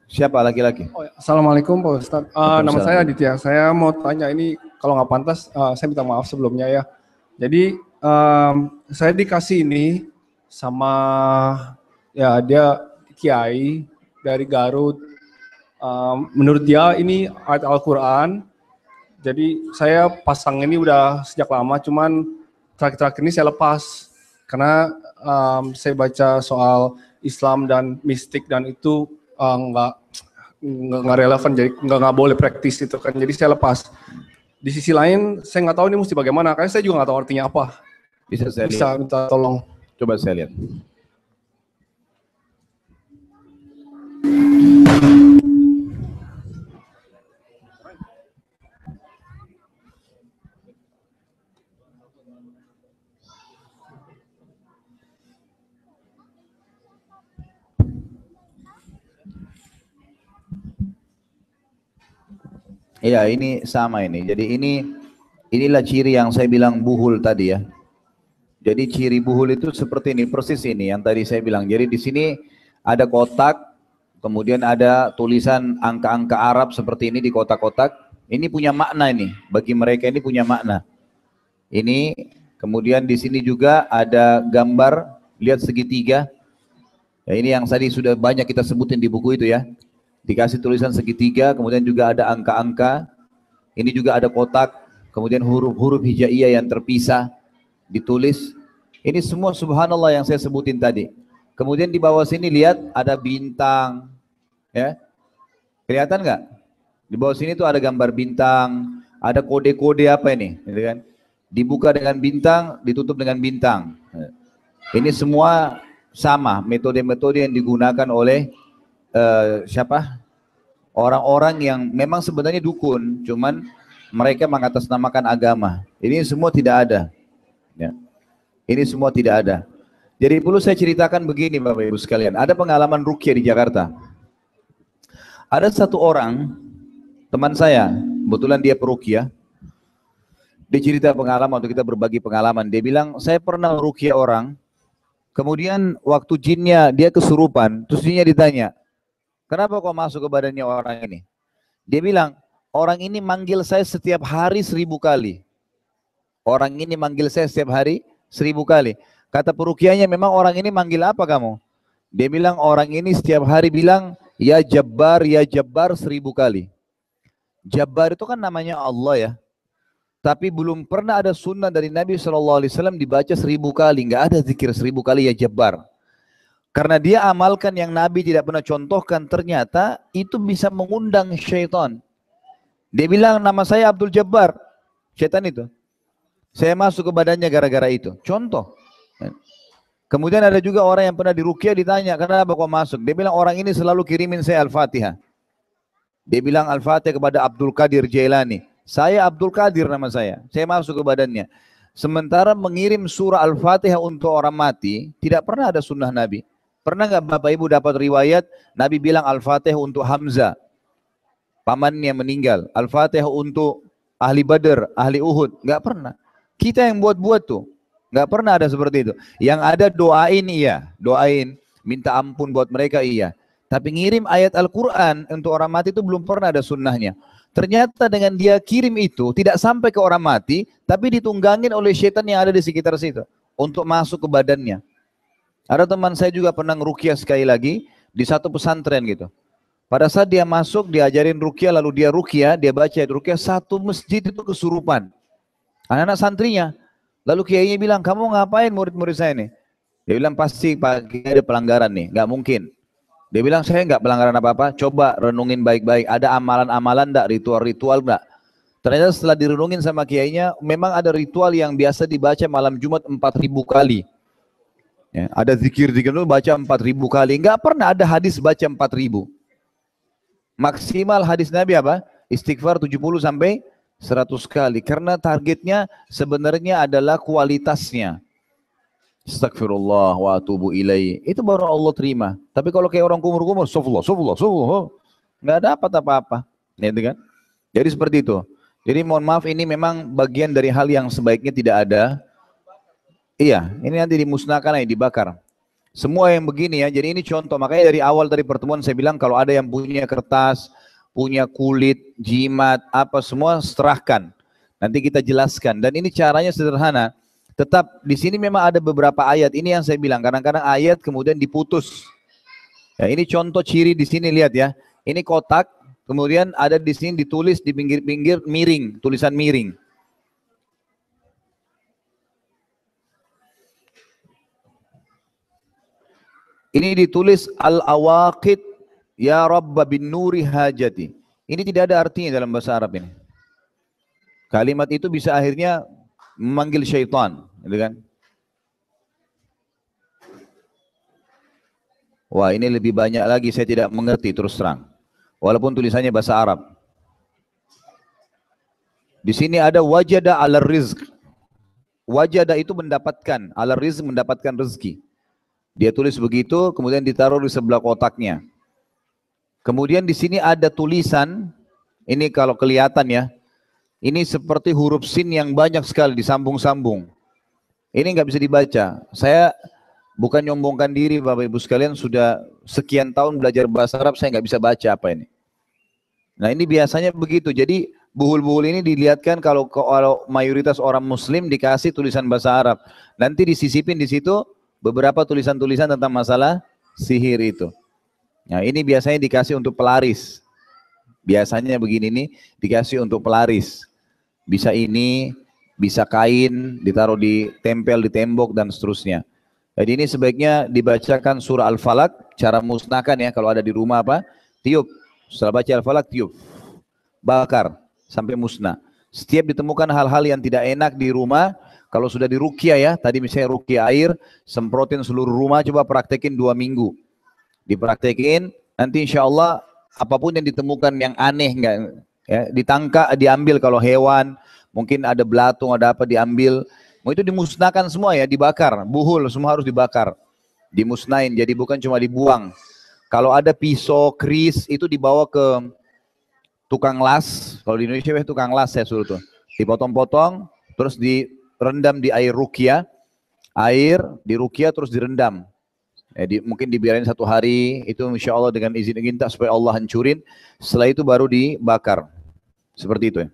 Siapa laki-laki? Oh, ya. Assalamualaikum Pak Ustadz. Nama saya Aditya. Saya mau tanya ini, kalau nggak pantas, saya minta maaf sebelumnya ya. Jadi saya dikasih ini sama ya dia kiai dari Garut. Menurut dia ini ayat Al-Quran. Jadi saya pasang ini udah sejak lama, cuman terakhir-terakhir ini saya lepas karena saya baca soal Islam dan mistik dan itu nggak relevan, jadi nggak boleh praktis itu kan, jadi saya lepas. Di sisi lain saya nggak tahu ini mesti bagaimana, karena saya juga nggak tahu artinya apa. Bisa saya lihat? Minta tolong. Coba saya lihat. Iya, ini sama ini. Jadi inilah ciri yang saya bilang buhul tadi ya. Jadi ciri buhul itu seperti ini, persis ini yang tadi saya bilang. Jadi di sini ada kotak, kemudian ada tulisan angka-angka Arab seperti ini di kotak-kotak. Ini punya makna ini, bagi mereka ini punya makna. Ini kemudian di sini juga ada gambar, lihat segitiga. Ya, ini yang tadi sudah banyak kita sebutin di buku itu ya. Dikasih tulisan segitiga, kemudian juga ada angka-angka. Ini juga ada kotak, kemudian huruf-huruf hijaiyah yang terpisah ditulis. Ini semua subhanallah yang saya sebutin tadi. Kemudian di bawah sini lihat ada bintang, ya. Kelihatan nggak? Di bawah sini tuh ada gambar bintang, ada kode-kode apa ini, gitu kan? Dibuka dengan bintang, ditutup dengan bintang. Ini semua sama metode-metode yang digunakan oleh siapa? Orang-orang yang memang sebenarnya dukun, cuman mereka mengatasnamakan agama. Ini semua tidak ada. Ya. Ini semua tidak ada. Jadi perlu saya ceritakan begini Bapak Ibu sekalian. Ada pengalaman ruqyah di Jakarta. Ada satu orang, teman saya, kebetulan dia peruqyah. Dia cerita pengalaman, untuk kita berbagi pengalaman. Dia bilang, saya pernah ruqyah orang, kemudian waktu jinnya dia kesurupan, terus jinnya ditanya, kenapa kau masuk ke badannya orang ini? Dia bilang, orang ini manggil saya setiap hari 1000 kali. Orang ini manggil saya setiap hari 1000 kali. Kata peruqyahnya, memang orang ini manggil apa kamu? Dia bilang, orang ini setiap hari bilang, ya Jabbar 1000 kali. Jabbar itu kan namanya Allah ya. Tapi belum pernah ada sunnah dari Nabi SAW dibaca 1000 kali. Nggak ada zikir 1000 kali ya Jabbar. Karena dia amalkan yang Nabi tidak pernah contohkan, ternyata itu bisa mengundang syaitan. Dia bilang, nama saya Abdul Jabbar. Syaitan itu. Saya masuk ke badannya gara-gara itu. Contoh. Kemudian ada juga orang yang pernah diruqyah ditanya, kenapa kau masuk? Dia bilang, orang ini selalu kirimin saya Al-Fatihah. Dia bilang Al-Fatihah kepada Abdul Qadir Jailani. Saya Abdul Qadir nama saya. Saya masuk ke badannya. Sementara mengirim surah Al-Fatihah untuk orang mati, tidak pernah ada sunnah Nabi. Pernah nggak Bapak Ibu dapat riwayat Nabi bilang Al-Fatihah untuk Hamzah, pamannya meninggal, Al-Fatihah untuk ahli Badr, ahli Uhud? Nggak pernah. Kita yang buat-buat tuh. Nggak pernah ada seperti itu. Yang ada doain iya, doain, minta ampun buat mereka iya. Tapi ngirim ayat Al-Quran untuk orang mati itu belum pernah ada sunnahnya. Ternyata dengan dia kirim itu tidak sampai ke orang mati, tapi ditunggangin oleh syaitan yang ada di sekitar situ untuk masuk ke badannya. Ada teman saya juga pernah ruqyah sekali lagi di satu pesantren gitu. Pada saat dia masuk, diajarin ruqyah, lalu dia ruqyah, dia baca ruqyah, satu masjid itu kesurupan. Anak-anak santrinya. Lalu kiainya bilang, kamu ngapain murid-murid saya nih? Dia bilang, pasti Pak Kiai ada pelanggaran nih, nggak mungkin. Dia bilang, saya nggak pelanggaran apa-apa, coba renungin baik-baik, ada amalan-amalan enggak, ritual-ritual enggak? Ternyata setelah direnungin sama kiainya, memang ada ritual yang biasa dibaca malam Jumat 4000 kali. Ya, ada zikir-zikir itu baca 4000 kali, nggak pernah ada hadis baca 4000. Maksimal hadis Nabi apa? Istighfar 70 sampai 100 kali. Karena targetnya sebenarnya adalah kualitasnya. Astagfirullah wa atubu ilaihi. Itu baru Allah terima. Tapi kalau kayak orang kumur-kumur, sufullah, nggak dapat apa-apa. Gitu kan? Jadi seperti itu. Jadi mohon maaf, ini memang bagian dari hal yang sebaiknya tidak ada. Iya, ini nanti dimusnahkan, dibakar. Semua yang begini ya, jadi ini contoh. Makanya dari awal dari pertemuan saya bilang kalau ada yang punya kertas, punya kulit, jimat, apa semua serahkan. Nanti kita jelaskan. Dan ini caranya sederhana. Tetap di sini memang ada beberapa ayat. Ini yang saya bilang. Kadang-kadang ayat kemudian diputus. Ya, ini contoh ciri di sini lihat ya. Ini kotak, kemudian ada di sini ditulis di pinggir-pinggir miring, tulisan miring. Ini ditulis al-awaqid ya Rabba bin nuri hajati. Ini tidak ada artinya dalam bahasa Arab ini. Kalimat itu bisa akhirnya memanggil syaitan, gitu kan? Wah, ini lebih banyak lagi saya tidak mengerti terus terang. Walaupun tulisannya bahasa Arab. Di sini ada wajada ala rizq. Wajada itu mendapatkan, ala rizq mendapatkan rezeki. Dia tulis begitu, kemudian ditaruh di sebelah kotaknya. Kemudian di sini ada tulisan, ini kalau kelihatan ya, ini seperti huruf sin yang banyak sekali disambung-sambung. Ini nggak bisa dibaca. Saya bukan nyombongkan diri Bapak Ibu sekalian, sudah sekian tahun belajar bahasa Arab, saya nggak bisa baca apa ini. Nah ini biasanya begitu, jadi buhul-buhul ini dilihatkan kalau mayoritas orang Muslim dikasih tulisan bahasa Arab. Nanti disisipin di situ beberapa tulisan-tulisan tentang masalah sihir itu. Nah ini biasanya dikasih untuk pelaris. Biasanya begini nih dikasih untuk pelaris. Bisa ini, bisa kain, ditaruh di tempel di tembok dan seterusnya. Jadi ini sebaiknya dibacakan surah Al-Falaq, cara musnahkan ya kalau ada di rumah apa? Tiup. Setelah baca Al-Falaq tiup. Bakar sampai musnah. Setiap ditemukan hal-hal yang tidak enak di rumah, kalau sudah diruqyah ya, tadi misalnya ruqyah air, semprotin seluruh rumah, coba praktekin 2 minggu. Dipraktekin, nanti insya Allah apapun yang ditemukan yang aneh, enggak, ya, ditangkap, diambil kalau hewan, mungkin ada belatung, ada apa diambil, mau itu dimusnahkan semua ya, dibakar, buhul, semua harus dibakar, dimusnahin, jadi bukan cuma dibuang. Kalau ada pisau, keris, itu dibawa ke tukang las, kalau di Indonesia tukang las saya suruh tuh, dipotong-potong, terus direndam di air ruqyah, air di ruqyah terus direndam. Mungkin dibiarin 1 hari, itu insya Allah dengan izin kita supaya Allah hancurin, setelah itu baru dibakar, seperti itu ya.